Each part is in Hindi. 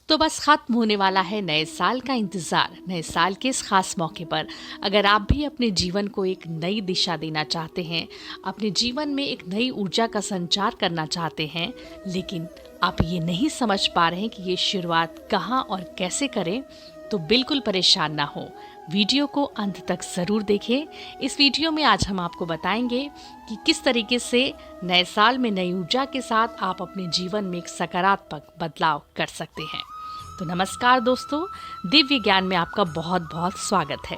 तो बस खत्म होने वाला है नए साल का इंतज़ार। नए साल के इस खास मौके पर अगर आप भी अपने जीवन को एक नई दिशा देना चाहते हैं, अपने जीवन में एक नई ऊर्जा का संचार करना चाहते हैं, लेकिन आप ये नहीं समझ पा रहे हैं कि ये शुरुआत कहाँ और कैसे करें, तो बिल्कुल परेशान ना हो। वीडियो को अंत तक ज़रूर देखें। इस वीडियो में आज हम आपको बताएंगे कि किस तरीके से नए साल में नई ऊर्जा के साथ आप अपने जीवन में एक सकारात्मक बदलाव कर सकते हैं। तो नमस्कार दोस्तों, दिव्य ज्ञान में आपका बहुत बहुत स्वागत है।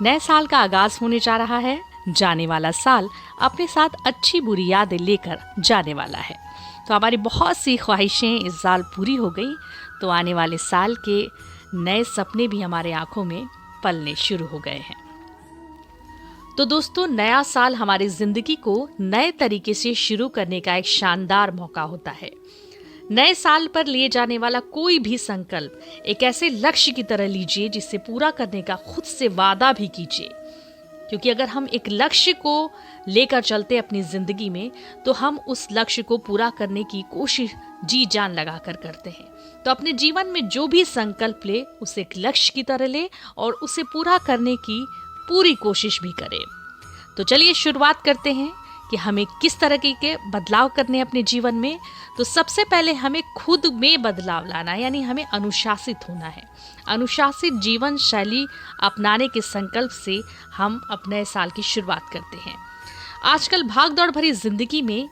नए साल का आगाज होने जा रहा है। जाने वाला साल अपने साथ अच्छी बुरी यादें लेकर जाने वाला है। तो हमारी बहुत सी ख्वाहिशें इस साल पूरी हो गई, तो आने वाले साल के नए सपने भी हमारे आंखों में पलने शुरू हो गए हैं। तो दोस्तों, नया साल हमारी जिंदगी को नए तरीके से शुरू करने का एक शानदार मौका होता है। नए साल पर लिए जाने वाला कोई भी संकल्प एक ऐसे लक्ष्य की तरह लीजिए जिसे पूरा करने का खुद से वादा भी कीजिए, क्योंकि अगर हम एक लक्ष्य को लेकर चलते अपनी जिंदगी में, तो हम उस लक्ष्य को पूरा करने की कोशिश जी जान लगाकर करते हैं। तो अपने जीवन में जो भी संकल्प ले, उसे एक लक्ष्य की तरह ले और उसे पूरा करने की पूरी कोशिश भी करें। तो चलिए शुरुआत करते हैं कि हमें किस तरह के बदलाव करने हैं अपने जीवन में। तो सबसे पहले हमें खुद में बदलाव लाना है, यानी हमें अनुशासित होना है। अनुशासित जीवन शैली अपनाने के संकल्प से हम अपने साल की शुरुआत करते हैं। आजकल भागदौड़ भरी जिंदगी में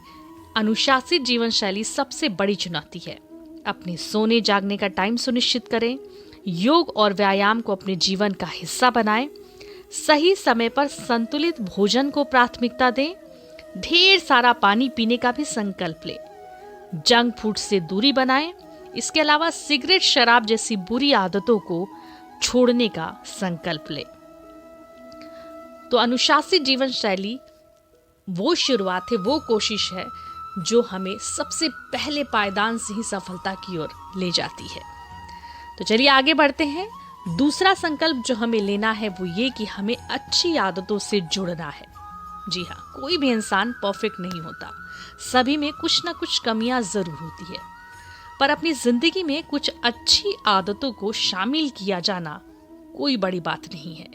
अनुशासित जीवन शैली सबसे बड़ी चुनौती है। अपने सोने जागने का टाइम सुनिश्चित करें, योग और व्यायाम को अपने जीवन का हिस्सा बनाएं, सही समय पर संतुलित भोजन को प्राथमिकता दें, ढेर सारा पानी पीने का भी संकल्प लें, जंक फूड से दूरी बनाएं। इसके अलावा सिगरेट, शराब जैसी बुरी आदतों को छोड़ने का संकल्प लें। तो अनुशासित जीवन शैली वो शुरुआत है, वो कोशिश है जो हमें सबसे पहले पायदान से ही सफलता की ओर ले जाती है। तो चलिए आगे बढ़ते हैं। दूसरा संकल्प जो हमें लेना है वो ये कि हमें अच्छी आदतों से जुड़ना है। जी हाँ, कोई भी इंसान परफेक्ट नहीं होता, सभी में कुछ ना कुछ कमियां जरूर होती है, पर अपनी जिंदगी में कुछ अच्छी आदतों को शामिल किया जाना कोई बड़ी बात नहीं है।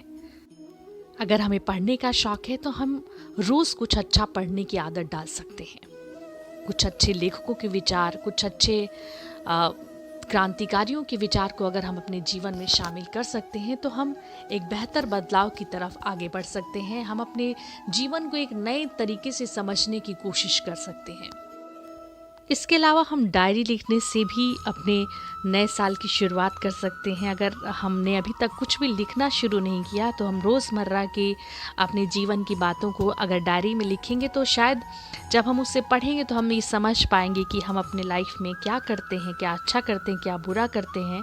अगर हमें पढ़ने का शौक है तो हम रोज कुछ अच्छा पढ़ने की आदत डाल सकते हैं। कुछ अच्छे लेखकों के विचार, कुछ अच्छे क्रांतिकारियों के विचार को अगर हम अपने जीवन में शामिल कर सकते हैं, तो हम एक बेहतर बदलाव की तरफ आगे बढ़ सकते हैं। हम अपने जीवन को एक नए तरीके से समझने की कोशिश कर सकते हैं। इसके अलावा हम डायरी लिखने से भी अपने नए साल की शुरुआत कर सकते हैं। अगर हमने अभी तक कुछ भी लिखना शुरू नहीं किया, तो हम रोज़मर्रा के अपने जीवन की बातों को अगर डायरी में लिखेंगे, तो शायद जब हम उसे पढ़ेंगे तो हम ये समझ पाएंगे कि हम अपने लाइफ में क्या करते हैं, क्या अच्छा करते हैं, क्या बुरा करते हैं।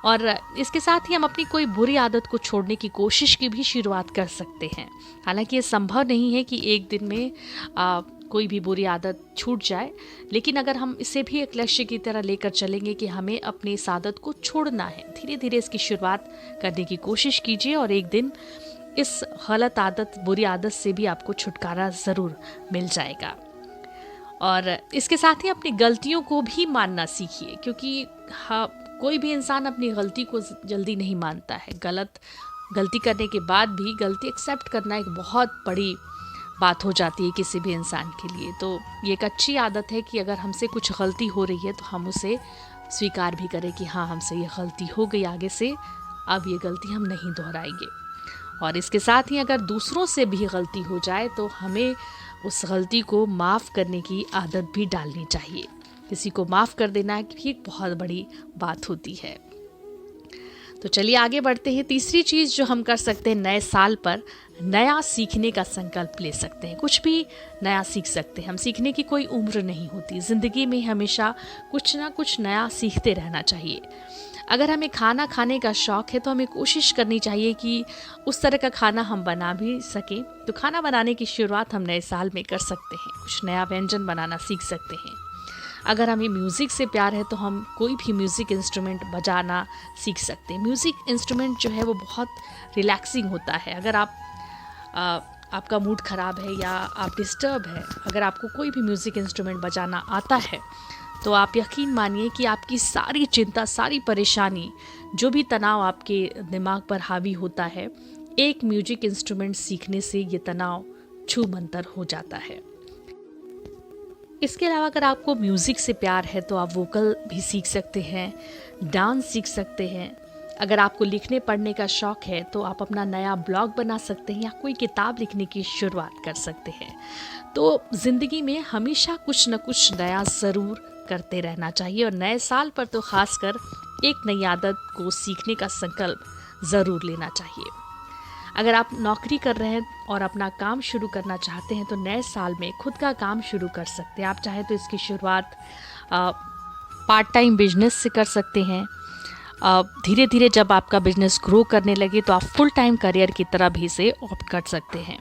और इसके साथ ही हम अपनी कोई बुरी आदत को छोड़ने की कोशिश की भी शुरुआत कर सकते हैं। हालांकि ये संभव नहीं है कि एक दिन में कोई भी बुरी आदत छूट जाए, लेकिन अगर हम इसे भी एक लक्ष्य की तरह लेकर चलेंगे कि हमें अपनी इस आदत को छोड़ना है, धीरे धीरे इसकी शुरुआत करने की कोशिश कीजिए और एक दिन इस गलत आदत, बुरी आदत से भी आपको छुटकारा ज़रूर मिल जाएगा। और इसके साथ ही अपनी गलतियों को भी मानना सीखिए, क्योंकि कोई भी इंसान अपनी गलती को जल्दी नहीं मानता है। गलती करने के बाद भी गलती एक्सेप्ट करना एक बहुत बड़ी बात हो जाती है किसी भी इंसान के लिए। तो ये एक अच्छी आदत है कि अगर हमसे कुछ गलती हो रही है तो हम उसे स्वीकार भी करें कि हाँ, हमसे ये गलती हो गई, आगे से अब ये गलती हम नहीं दोहराएंगे। और इसके साथ ही अगर दूसरों से भी गलती हो जाए तो हमें उस गलती को माफ़ करने की आदत भी डालनी चाहिए। किसी को माफ़ कर देना भी एक बहुत बड़ी बात होती है। तो चलिए आगे बढ़ते हैं। तीसरी चीज़ जो हम कर सकते हैं, नए साल पर नया सीखने का संकल्प ले सकते हैं। कुछ भी नया सीख सकते हैं। हम सीखने की कोई उम्र नहीं होती। ज़िंदगी में हमेशा कुछ ना कुछ नया सीखते रहना चाहिए। अगर हमें खाना खाने का शौक़ है तो हमें कोशिश करनी चाहिए कि उस तरह का खाना हम बना भी सकें। तो खाना बनाने की शुरुआत हम नए साल में कर सकते हैं। कुछ नया व्यंजन बनाना सीख सकते हैं। अगर हमें म्यूज़िक से प्यार है तो हम कोई भी म्यूज़िक इंस्ट्रूमेंट बजाना सीख सकते हैं। म्यूज़िक इंस्ट्रूमेंट जो है वो बहुत रिलैक्सिंग होता है। अगर आपका मूड ख़राब है या आप डिस्टर्ब है, अगर आपको कोई भी म्यूज़िक इंस्ट्रूमेंट बजाना आता है तो आप यकीन मानिए कि आपकी सारी चिंता, सारी परेशानी, जो भी तनाव आपके दिमाग पर हावी होता है, एक म्यूजिक इंस्ट्रूमेंट सीखने से ये तनाव छूमंतर हो जाता है। इसके अलावा अगर आपको म्यूज़िक से प्यार है तो आप वोकल भी सीख सकते हैं, डांस सीख सकते हैं। अगर आपको लिखने पढ़ने का शौक़ है तो आप अपना नया ब्लॉग बना सकते हैं या कोई किताब लिखने की शुरुआत कर सकते हैं। तो ज़िंदगी में हमेशा कुछ न कुछ नया ज़रूर करते रहना चाहिए और नए साल पर तो ख़ासकर एक नई आदत को सीखने का संकल्प ज़रूर लेना चाहिए। अगर आप नौकरी कर रहे हैं और अपना काम शुरू करना चाहते हैं तो नए साल में खुद का काम शुरू कर सकते हैं। आप चाहें तो इसकी शुरुआत पार्ट टाइम बिजनेस से कर सकते हैं। धीरे धीरे जब आपका बिजनेस ग्रो करने लगे तो आप फुल टाइम करियर की तरह भी इसे ऑप्ट कर सकते हैं।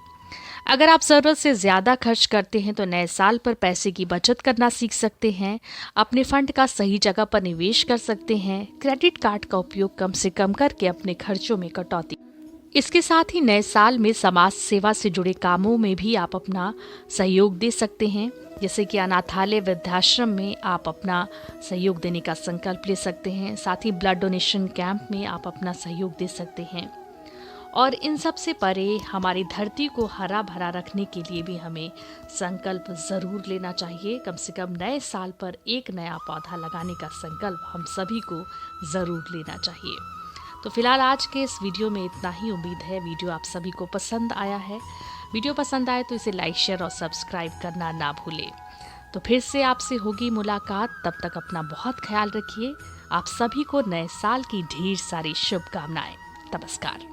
अगर आप ज़रूरत से ज़्यादा खर्च करते हैं तो नए साल पर पैसे की बचत करना सीख सकते हैं। अपने फंड का सही जगह पर निवेश कर सकते हैं। क्रेडिट कार्ड का उपयोग कम से कम करके अपने खर्चों में कटौती। इसके साथ ही नए साल में समाज सेवा से जुड़े कामों में भी आप अपना सहयोग दे सकते हैं। जैसे कि अनाथालय, वृद्धाश्रम में आप अपना सहयोग देने का संकल्प ले सकते हैं। साथ ही ब्लड डोनेशन कैंप में आप अपना सहयोग दे सकते हैं। और इन सब से परे हमारी धरती को हरा भरा रखने के लिए भी हमें संकल्प ज़रूर लेना चाहिए। कम से कम नए साल पर एक नया पौधा लगाने का संकल्प हम सभी को ज़रूर लेना चाहिए। तो फिलहाल आज के इस वीडियो में इतना ही। उम्मीद है वीडियो आप सभी को पसंद आया है। वीडियो पसंद आए तो इसे लाइक, शेयर और सब्सक्राइब करना ना भूलें। तो फिर से आपसे होगी मुलाकात। तब तक अपना बहुत ख्याल रखिए। आप सभी को नए साल की ढेर सारी शुभकामनाएं। नमस्कार।